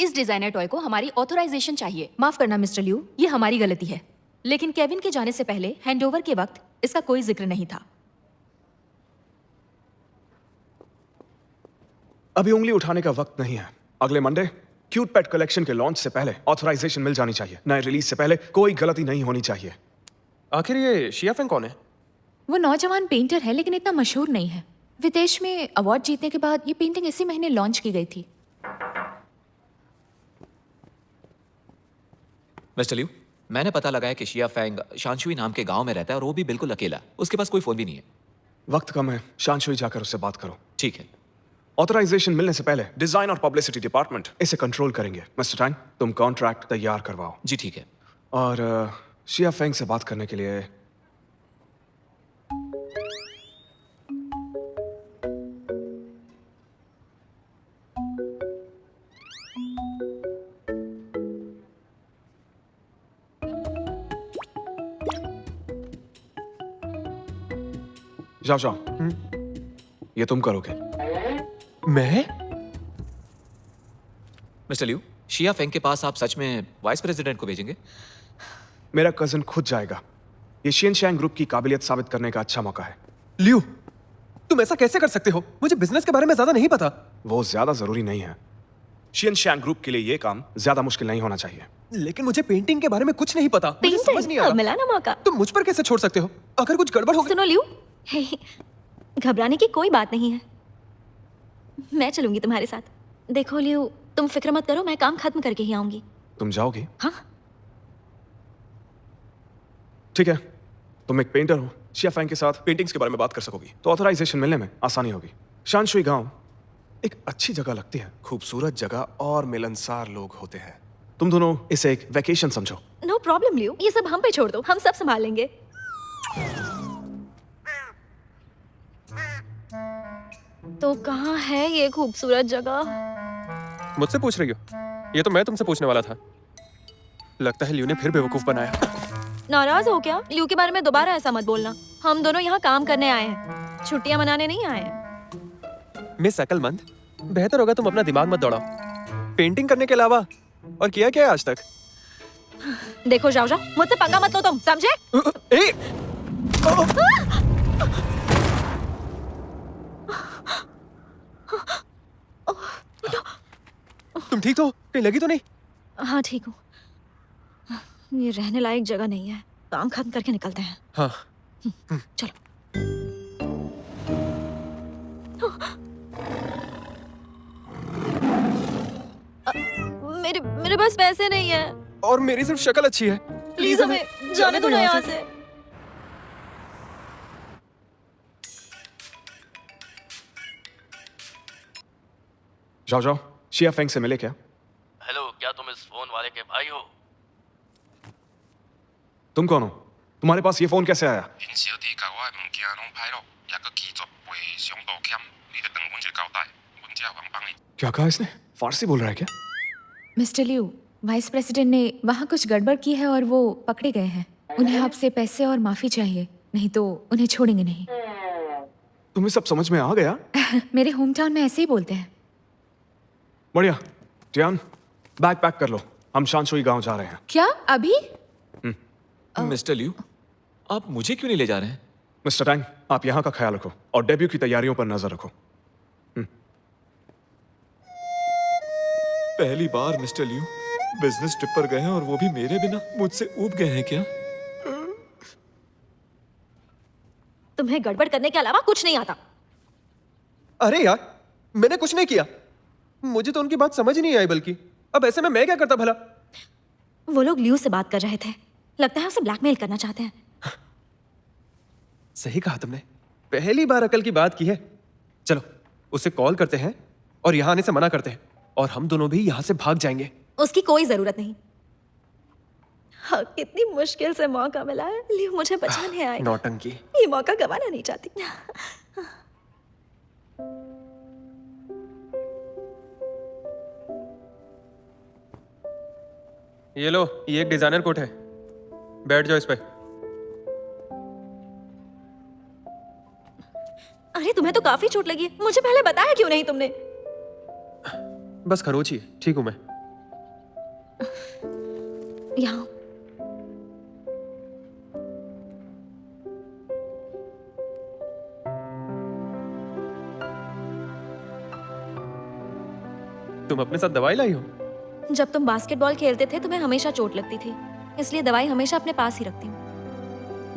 इस designer toy को हमारी ऑथराइजेशन चाहिए। माफ करना मिस्टर लियू, ये हमारी गलती है, लेकिन केविन के जाने से पहले हैंडओवर के वक्त इसका कोई जिक्र नहीं था। अभी उंगली उठाने का वक्त नहीं है। अगले मंडे क्यूट पेट कलेक्शन के लॉन्च से पहले ऑथराइजेशन मिल जानी चाहिए। नए रिलीज से पहले कोई गलती नहीं होनी चाहिए। आखिर ये शिया फेंग कौन है? वो नौजवान पेंटर है, लेकिन इतना मशहूर नहीं है। विदेश में अवार्ड जीतने के बाद ये पेंटिंग इसी महीने लॉन्च की गई थी। मिस्टर लियू, मैंने पता लगाया कि शिया फेंग शांशुई नाम के गांव में रहता है और वो भी बिल्कुल अकेला। उसके पास कोई फोन भी नहीं है। वक्त कम है, शांशुई जाकर उससे बात करो। ठीक है। ऑथराइजेशन मिलने से पहले डिजाइन और पब्लिसिटी डिपार्टमेंट इसे कंट्रोल करेंगे। मिस्टर टैंग, तुम कॉन्ट्रैक्ट तैयार करवाओ। जी ठीक है। और शिया फेंग से बात करने के लिए जाओ जाओ। ये तुम करोगे। मैं? मिस्टर लियू, शिया फेंग के पास आप सच में वाइस प्रेसिडेंट को भेजेंगे? मेरा कजन खुद जाएगा। ये शियन शैंग ग्रुप की काबिलियत साबित करने का अच्छा मौका है। लियू, तुम ऐसा कैसे कर सकते हो? मुझे बिजनेस के बारे में ज्यादा नहीं पता। वो ज्यादा जरूरी नहीं है। शियन शैंग ग्रुप के लिए ये काम ज्यादा मुश्किल नहीं होना चाहिए। लेकिन मुझे पेंटिंग के बारे में कुछ नहीं पता। मुझे समझ नहीं आ रहा। मिला ना मौका। तुम मुझ पर कैसे छोड़ सकते हो? अगर कुछ गड़बड़ हो गई। सुनो लियू, घबराने की कोई बात नहीं है। मैं चलूंगी तुम्हारे साथ। देखो लियू, तुम फिक्र मत करो, मैं काम खत्म करके ही आऊंगी। तुम जाओगी? हाँ। ठीक है, तुम एक पेंटर हो, शिया फेंग के साथ पेंटिंग्स के बारे में बात कर सकोगी, तो ऑथराइजेशन मिलने में आसानी होगी। शांशुई गांव एक अच्छी जगह लगती है, खूबसूरत जगह और मिलनसार लोग होते हैं। तुम दोनों इसे एक वेकेशन समझो। नो प्रॉब्लम लियू, ये सब हम पे छोड़ दो, हम सब संभाल लेंगे। तो कहाँ है ये खूबसूरत जगह? मुझसे पूछ रही हो? ये तो मैं तुमसे पूछने वाला था। लगता है लियू ने फिर बेवकूफ बनाया। नाराज हो क्या? लियू के बारे में दोबारा ऐसा मत बोलना। हम दोनों यहाँ काम करने आए हैं, छुट्टियां मनाने नहीं आए हैं। मिस अकलमंद, बेहतर होगा तुम अपना दिमाग मत दौड़ाओ। पेंटिंग करने के अलावा और किया क्या है आज तक? देखो जाओ जाओ, मुझसे पंगा मत लो तुम, समझे? ए! तुम ठीक हो? कहीं लगी तो नहीं? हाँ ठीक हूँ। ये रहने लायक जगह नहीं है, काम खत्म करके निकलते हैं। हाँ। चलो। मेरे पास पैसे नहीं है। और मेरी सिर्फ शक्ल अच्छी है। प्लीज हमें जाने दो ना यहाँ से। जाओ जाओ, शिया फेंग से मिले क्या? हेलो, क्या तुम इस फोन वाले के भाई हो? तुम कौन हो? तुम्हारे पास ये फोन कैसे आया? क्या कहा इसने? फारसी बोल रहा है क्या? मिस्टर लियू, वाइस प्रेसिडेंट ने वहाँ कुछ गड़बड़ की है और वो पकड़े गए हैं। उन्हें आपसे पैसे और माफी चाहिए, नहीं तो उन्हें छोड़ेंगे नहीं। तुम्हें सब समझ में आ गया? मेरे होम टाउन में ऐसे ही बोलते हैं। बढ़िया। जियान, बैग पैक कर लो, हम शांशुई गांव जा रहे हैं। क्या अभी? मिस्टर लियू, आप मुझे क्यों नहीं ले जा रहे हैं? मिस्टर टैंग, आप यहाँ का ख्याल रखो और डेब्यू की तैयारियों पर नजर रखो। पहली बार मिस्टर लियू बिजनेस ट्रिप पर गए हैं और वो भी मेरे बिना। मुझसे ऊब गए हैं क्या? तुम्हें गड़बड़ करने के अलावा कुछ नहीं आता। अरे यार, मैंने कुछ नहीं किया। मुझे तो उनकी बात समझ ही नहीं आई, बल्कि अब ऐसे में मैं क्या करता भला? वो लोग लियू से बात कर रहे थे, लगता है उसे ब्लैकमेल करना चाहते हैं। सही कहा तुमने, पहली बार अकल की बात की है। चलो उसे कॉल करते हैं और यहाँ आने से मना करते हैं, और हम दोनों भी यहाँ से भाग जाएंगे। उसकी कोई जरूरत नहीं। हाँ, कितनी मुश्किल से मौका मिला है। लियू मुझे बचाने आएगा। नौटंकी। ये मौका गंवाना नहीं चाहती। ये लो, ये एक डिजाइनर कोट है, बैठ जाओ इस पे। अरे तुम्हें तो काफी चोट लगी है, मुझे पहले बताया क्यों नहीं तुमने? बस खरोच ही, ठीक हूं मैं। यहाँ। तुम अपने साथ दवाई लाई हो? जब तुम बास्केटबॉल खेलते थे तुम्हें हमेशा चोट लगती थी, इसलिए दवाई हमेशा अपने पास ही रखती हूँ।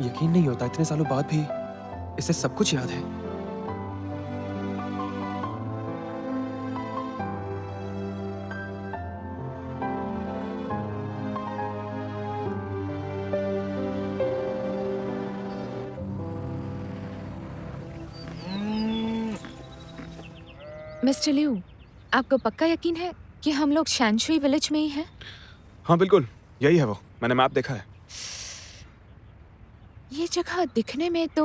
यकीन नहीं होता इतने सालों बाद भी इसे सब कुछ याद है। मिस्टर लिू, आपको पक्का यकीन है कि हम लोग शैनशुई विलेज में ही हैं? हाँ बिल्कुल, यही है वो। मैंने मैप देखा है। ये जगह दिखने में तो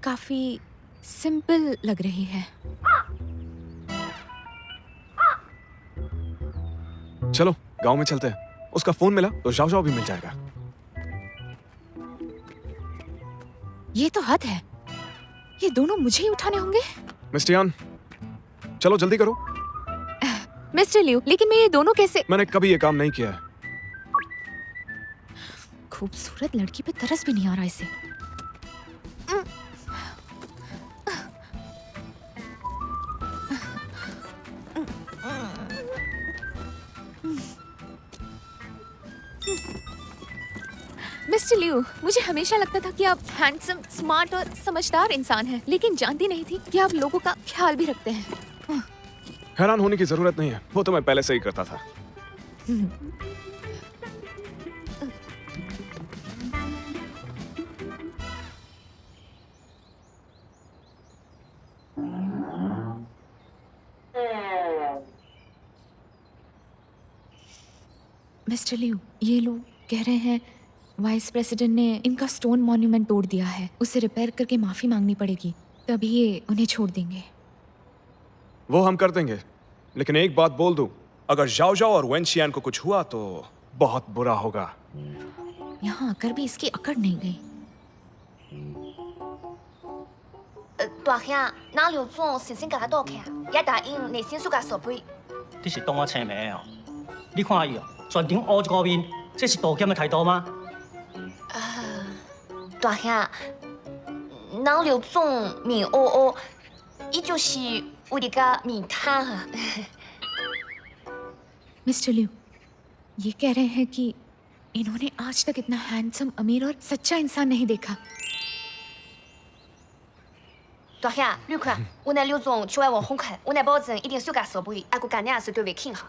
काफी सिंपल लग रही है। चलो गांव में चलते हैं। उसका फोन मिला तो जाओ जाओ भी मिल जाएगा। ये तो हद है। ये दोनों मुझे ही उठाने होंगे। मिस्टर यान, चलो जल्दी करो। मिस्टर लिू, लेकिन मैं ये दोनों कैसे? मैंने कभी ये काम नहीं किया है। खूबसूरत लड़की पे तरस भी नहीं आ रहा इसे। मिस्टर लिू, मुझे हमेशा लगता था कि आप हैंडसम, स्मार्ट और समझदार इंसान हैं, लेकिन जानती नहीं थी कि आप लोगों का ख्याल भी रखते हैं। हैरान होने की जरूरत नहीं है, वो तो मैं पहले से ही करता था। मिस्टर लिू, ये लोग कह रहे हैं वाइस प्रेसिडेंट ने इनका स्टोन मॉन्यूमेंट तोड़ दिया है। उसे रिपेयर करके माफी मांगनी पड़ेगी, तभी ये उन्हें छोड़ देंगे। वो हम कर देंगे, लेकिन एक बात बोल दूं, अगर जाओ जाओ और वेन शियान को कुछ हुआ तो बहुत बुरा होगा। यहाँ आकर भी इसकी अकड़ नहीं गई। 大兄，哪有种神仙甲他倒看，也答应内心苏甲受赔。你是当我青梅哦？你看伊哦，全程乌一个面，这是道歉的态度吗？大兄，哪有种面乌乌，伊就是为了个面瘫啊。 मिस्टर लिू, ये कह रहे हैं कि इन्होंने आज तक इतना हैंडसम, अमीर और सच्चा इंसान नहीं देखा। 大兄，你看，我那刘总出来往红看，我那保证一定苏甲受赔，阿哥干娘是对为挺好。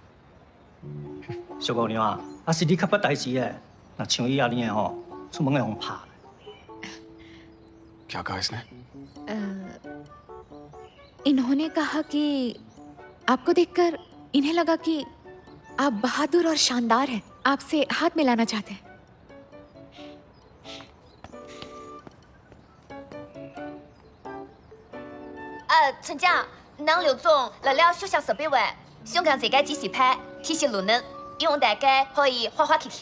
小姑娘啊，啊是你较捌代志的，那像伊安尼的吼，出门会互拍。 क्या कहा इसने? इन्होंने कहा कि आपको देखकर इन्हें लगा कि आप बहादुर और शानदार हैं, आपसे हाथ मिलाना चाहते हैं। 陈家，哪刘总来了小小设备外，想讲这个机器拍，体系路能，用大概可以花花看看。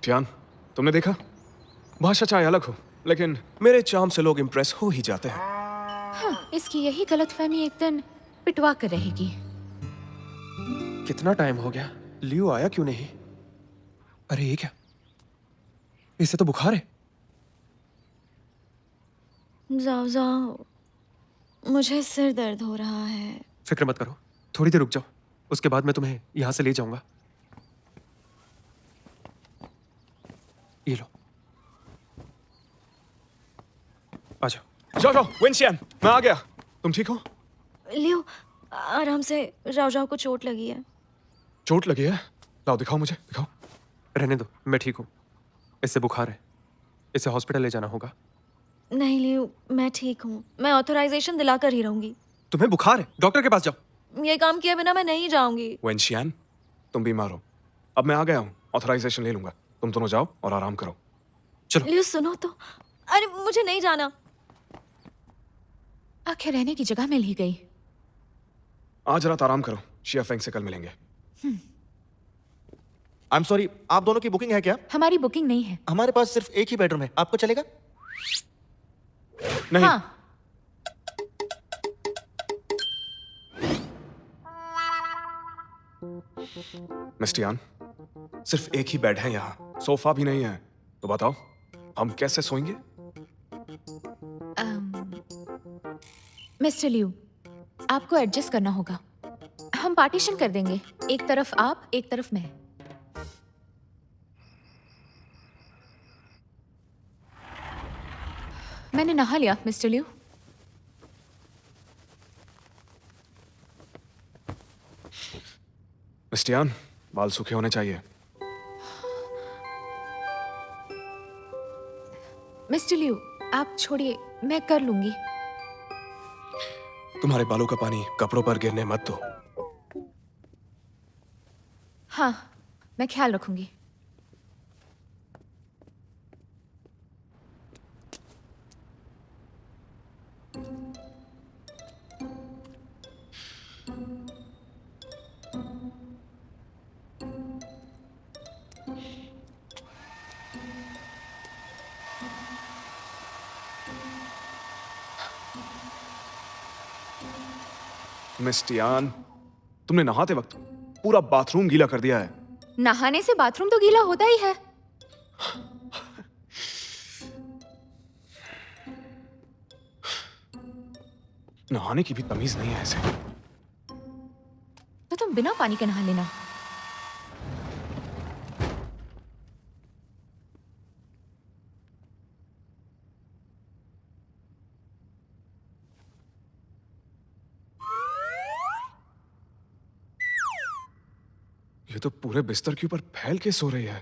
टियान, तुमने देखा? भाषा चाहे अलग हो, लेकिन मेरे चार्म से लोग इम्प्रेस हो ही जाते हैं। हाँ, इसकी यही गलतफहमी एक दिन पिटवा कर रहेगी। कितना टाइम हो गया, लियो आया क्यों नहीं? अरे ये क्या? इसे तो बुखार है। जाओ जाओ, मुझे सिर दर्द हो रहा है। फिक्र मत करो, थोड़ी देर रुक जाओ, उसके बाद मैं तुम्हें यहाँ से ले जाऊंगा। ये लो, आ जाओ। जाओ जाओ, वेंशियान, मैं आ गया। तुम ठीक हो? लियो, आराम से। जाओ जाओ को चोट लगी है। चोट लगी है? लाओ दिखाओ मुझे, दिखाओ। रहने दो, मैं ठीक हूँ। इससे बुखार है, इसे हॉस्पिटल ले जाना होगा। नहीं लियो, मैं ठीक हूँ। मैं ऑथराइजेशन दिला कर ही रहूंगी। तुम्हें बुखार है, डॉक्टर के पास जाओ। ये काम किए बिना मैं नहीं जाऊंगी। वेंशियान, तुम बीमार हो। अब मैं आ गया हूँ, ऑथराइजेशन ले लूंगा। तुम दोनों जाओ और आराम करो। चलो। लियो सुनो तो। अरे मुझे नहीं जाना। आखिर रहने की जगह मिल ही गई। आज रात आराम करो, शिया फेंग से कल मिलेंगे। आई एम सॉरी, आप दोनों की बुकिंग है क्या? हमारी बुकिंग नहीं है। हमारे पास सिर्फ एक ही बेडरूम है, आपको चलेगा? नहीं। हाँ, मिस्टियान, सिर्फ एक ही बेड है यहाँ, सोफा भी नहीं है। तो बताओ हम कैसे सोएंगे? मिस्टर लियू, आपको एडजस्ट करना होगा। हम पार्टीशन कर देंगे, एक तरफ आप, एक तरफ मैं। मैंने नहा लिया मिस्टर लियू। मिस्टियान, बाल सूखे होने चाहिए। मिस्टर लियू, आप छोड़िए, मैं कर लूंगी। तुम्हारे बालों का पानी कपड़ों पर गिरने मत दो। हाँ, मैं ख्याल रखूंगी। मिस्टियान, तुमने नहाते वक्त पूरा बाथरूम गीला कर दिया है। नहाने से बाथरूम तो गीला होता ही है। नहाने की भी तमीज नहीं है ऐसे। तो तुम बिना पानी के नहा लेना। ये तो पूरे बिस्तर के ऊपर फैल के सो रही है।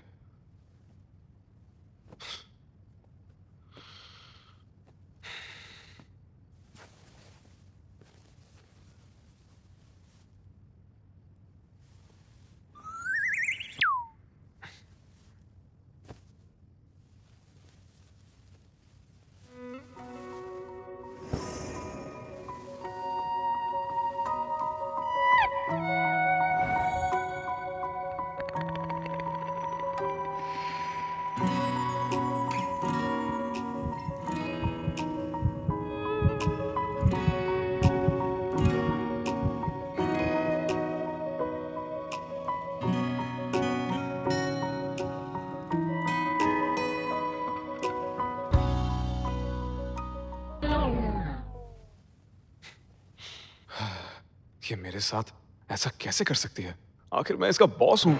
ये मेरे साथ ऐसा कैसे कर सकती है? आखिर मैं इसका बॉस हूं।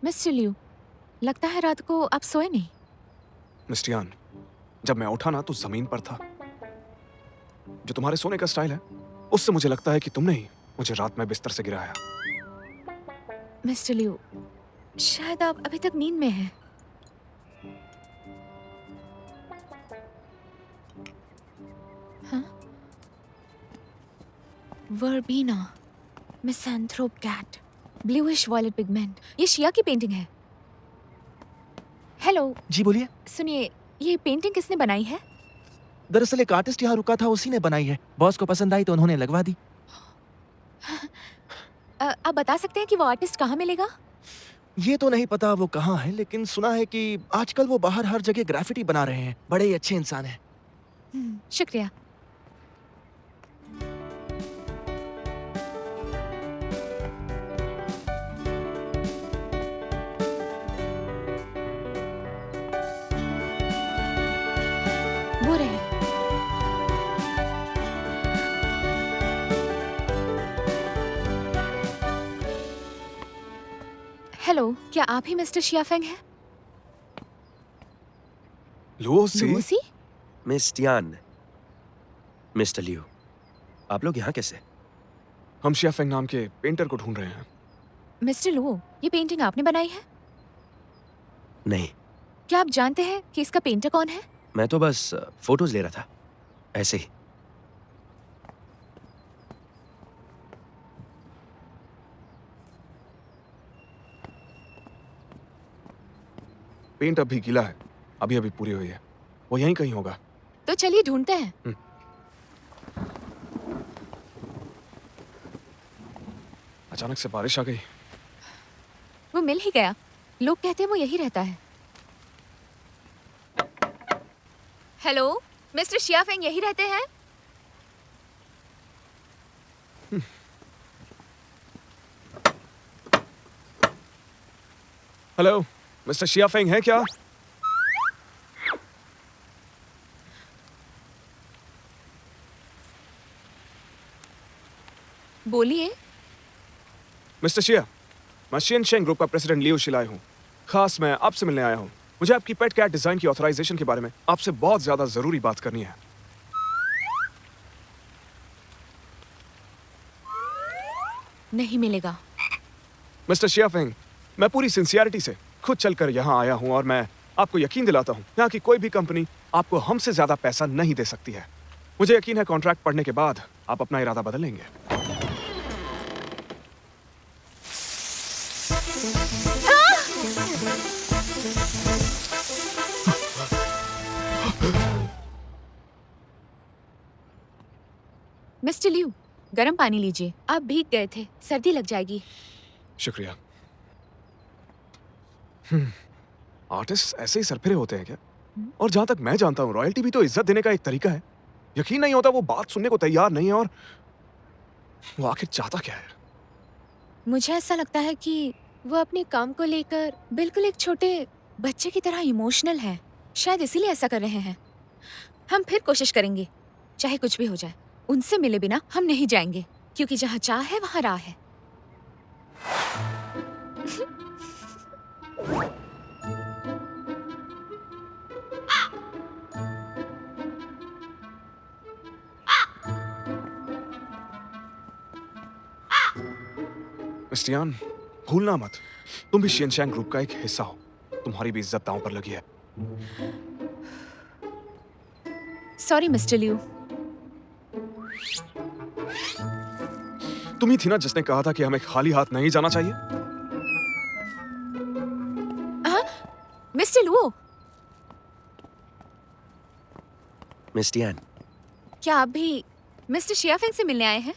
मिस्टर लियू, लगता है रात को आप सोए नहीं। मिस्टियान, जब मैं उठा ना तो जमीन पर था। जो तुम्हारे सोने का स्टाइल है, उससे मुझे लगता है कि तुमने ही मुझे रात में बिस्तर से गिराया। मिस्टर लियू, शायद आप अभी तक नींद में हैं। हाँ? Verbena, misanthrope cat, bluish violet pigment. ये शिया की पेंटिंग है। हेलो। जी बोलिए। सुनिए, ये पेंटिंग किसने बनाई है? दरअसल एक आर्टिस्ट यहाँ रुका था, उसी ने बनाई है। बॉस को पसंद आई तो उन्होंने लगवा दी। आप बता सकते हैं कि वो आर्टिस्ट कहाँ मिलेगा? ये तो नहीं पता वो कहाँ है, लेकिन सुना है कि आजकल वो बाहर हर जगह ग्राफिटी बना रहे हैं। बड़े ही अच्छे इंसान हैं। शुक्रिया। वो रहे। हेलो, क्या आप ही मिस्टर शियाफेंग हैं? Lucy? Lucy? Miss Tian, mister Liu, आप लोग यहाँ कैसे? हम शियाफेंग नाम के पेंटर को ढूंढ रहे हैं। मिस्टर लुओ, ये पेंटिंग आपने बनाई है? नहीं, क्या आप जानते हैं कि इसका पेंटर कौन है? मैं तो बस फोटोज ले रहा था, ऐसे ही। पेंट अभी गीला है, अभी अभी पूरी हुई है, वो यहीं कहीं होगा। तो चलिए ढूंढते हैं। अचानक से बारिश आ गई। वो मिल ही गया, लोग कहते हैं वो यही रहता है। हेलो, मिस्टर शिया फेंग यही रहते हैं? हेलो, मिस्टर शिया फेंग है क्या? बोलिए। मिस्टर शिया, मैं शियन शेंग ग्रुप का प्रेसिडेंट लियो शिलाई हूँ। खास मैं आपसे मिलने आया हूँ। मुझे आपकी पेट कैट डिजाइन की ऑथराइजेशन के बारे में आपसे बहुत ज्यादा जरूरी बात करनी है। नहीं मिलेगा। मिस्टर शिया फेंग, मैं पूरी सिंसियरिटी से खुद चलकर यहाँ आया हूँ और मैं आपको यकीन दिलाता हूँ यहाँ की कोई भी कंपनी आपको हमसे ज्यादा पैसा नहीं दे सकती है। मुझे यकीन है कॉन्ट्रैक्ट पढ़ने के बाद आप अपना इरादा बदल लेंगे। मिस्टर लियू, गर्म पानी लीजिए। आप भीग गए थे, सर्दी लग जाएगी। शुक्रिया। आर्टिस्ट ऐसे ही सरफिरे होते हैं क्या? और जहां तक मैं जानता हूं रॉयल्टी भी तो इज्जत देने का एक तरीका है। यकीन नहीं होता वो बात सुनने को तैयार नहीं है और वो आखिर चाहता क्या है? मुझे ऐसा लगता है कि वो अपने काम को लेकर बिल्कुल एक छोटे बच्चे की तरह इमोशनल है। शायद इसीलिए ऐसा कर रहे हैं। हम फिर कोशिश करेंगे, चाहे कुछ भी हो जाए। उनसे मिले बिना हम नहीं जाएंगे, क्योंकि जहाँ चाह है वहाँ राह है। मिस्टियान, भूलना मत, तुम भी शियनशैंग ग्रुप का एक हिस्सा हो। तुम्हारी भी इज्जत दांव पर लगी है। Sorry mister Liu. तुम ही थी ना जिसने कहा था कि हमें खाली हाथ नहीं जाना चाहिए? मिस्टर लुओ, मिस्टियान, क्या आप भी मिस्टर शियाफेंग से मिलने आए हैं?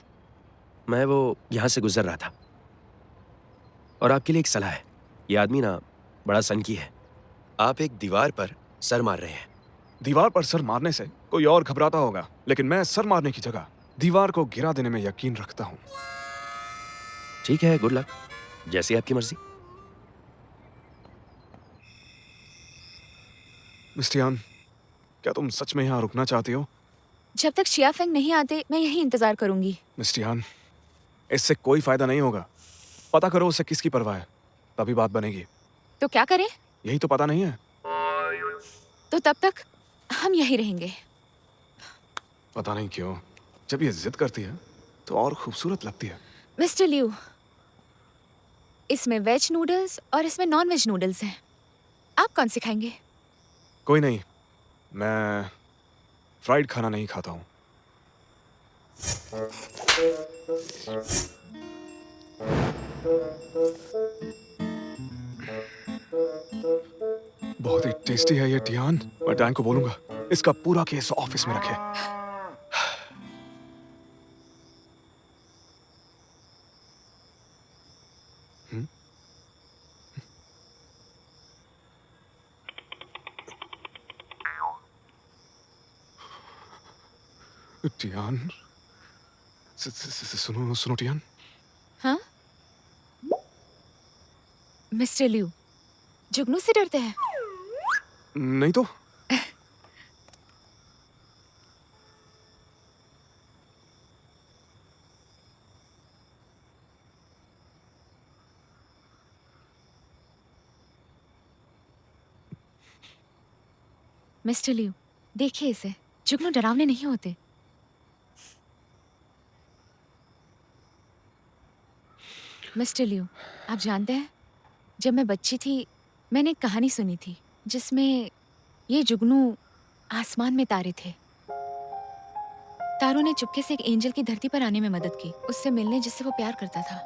मैं वो यहाँ से गुजर रहा था और आपके लिए एक सलाह है। ये आदमी ना बड़ा सनकी है। आप एक दीवार पर सर मार रहे हैं। दीवार पर सर मारने से कोई और घबराता होगा, लेकिन मैं सर मारने की जगह दीवार को गिरा देने में यकीन रखता हूँ। ठीक है, गुड लक, जैसी आपकी मर्जी। मिस्टियान, क्या तुम सच में यहाँ रुकना चाहती हो? जब तक शियाफेंग नहीं आते मैं यही इंतजार करूंगी। मिस्टियान, इससे कोई फायदा नहीं होगा। पता करो उसे किसकी परवाह है, तभी बात बनेगी। तो क्या करें? यही तो पता नहीं है। तो तब तक हम यही रहेंगे। पता नहीं क्यों जब ये जिद करती है तो और खूबसूरत लगती है। मिस्टर लियू, इसमें वेज नूडल्स और इसमें नॉन वेज नूडल्स हैं। आप कौन से खाएंगे? कोई नहीं, मैं फ्राइड खाना नहीं खाता हूँ। बहुत ही टेस्टी है ये टियान। मैं डैन को बोलूंगा इसका पूरा केस ऑफिस में रखे। टियान, सुनो सुनो टियान। हाँ? मिस्टर लियू, जुगनू से डरते हैं? नहीं तो। मिस्टर लियू, देखिए इसे, जुगनू डरावने नहीं होते। मिस्टर लियू, आप जानते हैं, जब मैं बच्ची थी मैंने एक कहानी सुनी थी जिसमें ये जुगनू आसमान में तारे थे। तारों ने चुपके से एक एंजल की धरती पर आने में मदद की, उससे मिलने जिससे वो प्यार करता था,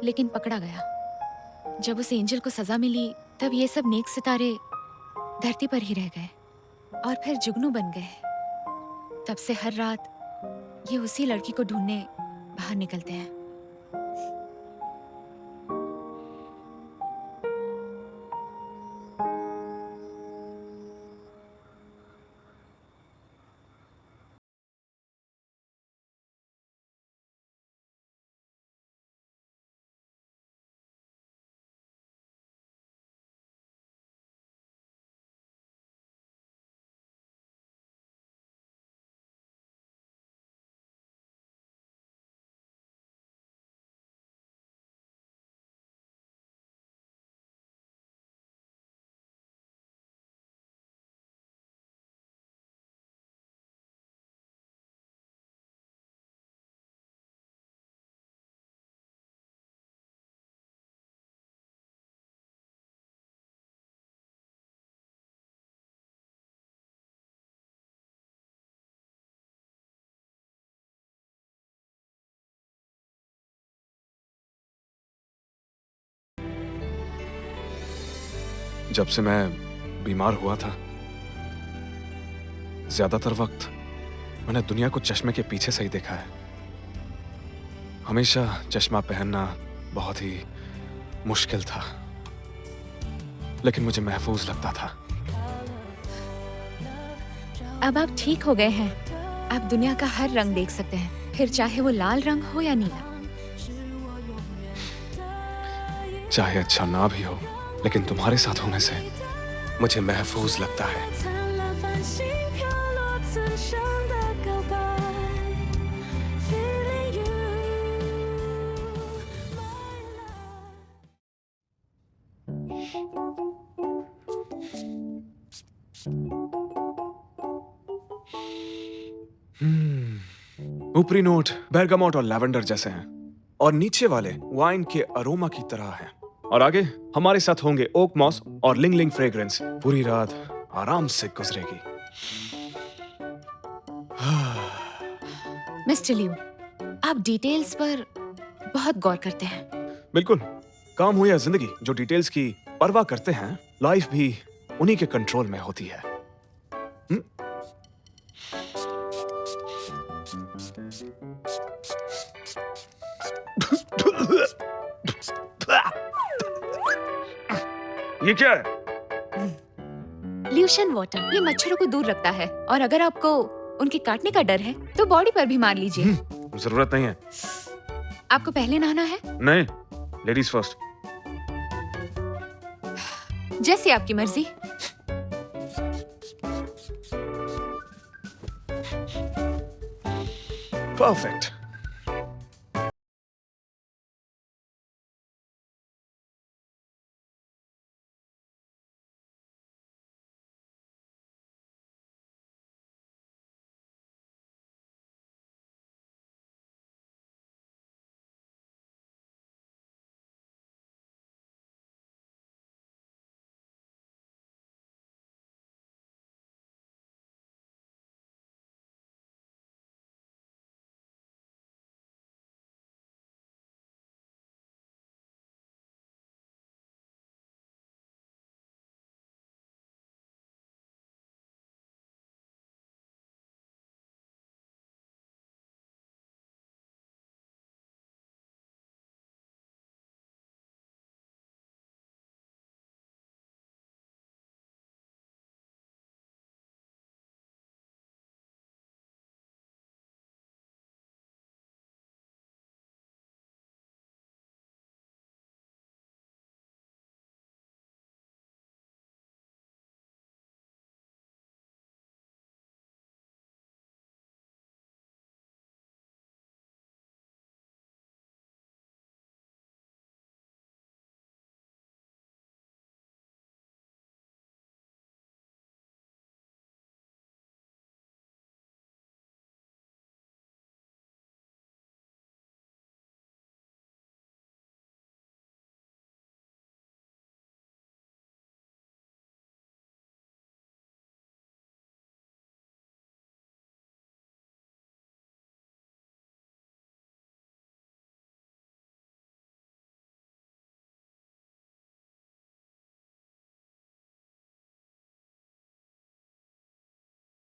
लेकिन पकड़ा गया। जब उस एंजल को सजा मिली तब ये सब नेक सितारे धरती पर ही रह गए और फिर जुगनू बन गए। तब से हर रात ये उसी लड़की को ढूंढने बाहर निकलते हैं। जब से मैं बीमार हुआ था, ज्यादातर वक्त मैंने दुनिया को चश्मे के पीछे से ही देखा है। हमेशा चश्मा पहनना बहुत ही मुश्किल था, लेकिन मुझे महफूज लगता था। अब आप ठीक हो गए हैं। आप दुनिया का हर रंग देख सकते हैं, फिर चाहे वो लाल रंग हो या नीला। चाहे अच्छा ना भी हो, लेकिन तुम्हारे साथ होने से मुझे महफूज लगता है। ऊपरी नोट बेरगामोट और लैवेंडर जैसे हैं, और नीचे वाले वाइन के अरोमा की तरह हैं। और आगे हमारे साथ होंगे ओक मॉस और लिंग लिंग फ्रेग्रेंस। पूरी रात आराम से गुजरेगी। मिस्टर लियू, आप डिटेल्स पर बहुत गौर करते हैं। बिल्कुल, काम हो या जिंदगी, जो डिटेल्स की परवाह करते हैं, लाइफ भी उन्हीं के कंट्रोल में होती है। ये क्या है? ल्यूशन वाटर ये मच्छरों को दूर रखता है, और अगर आपको उनके काटने का डर है तो बॉडी पर भी मार लीजिए। जरूरत नहीं है। आपको पहले नहाना है? नहीं, लेडीज फर्स्ट। जैसे आपकी मर्जी। परफेक्ट।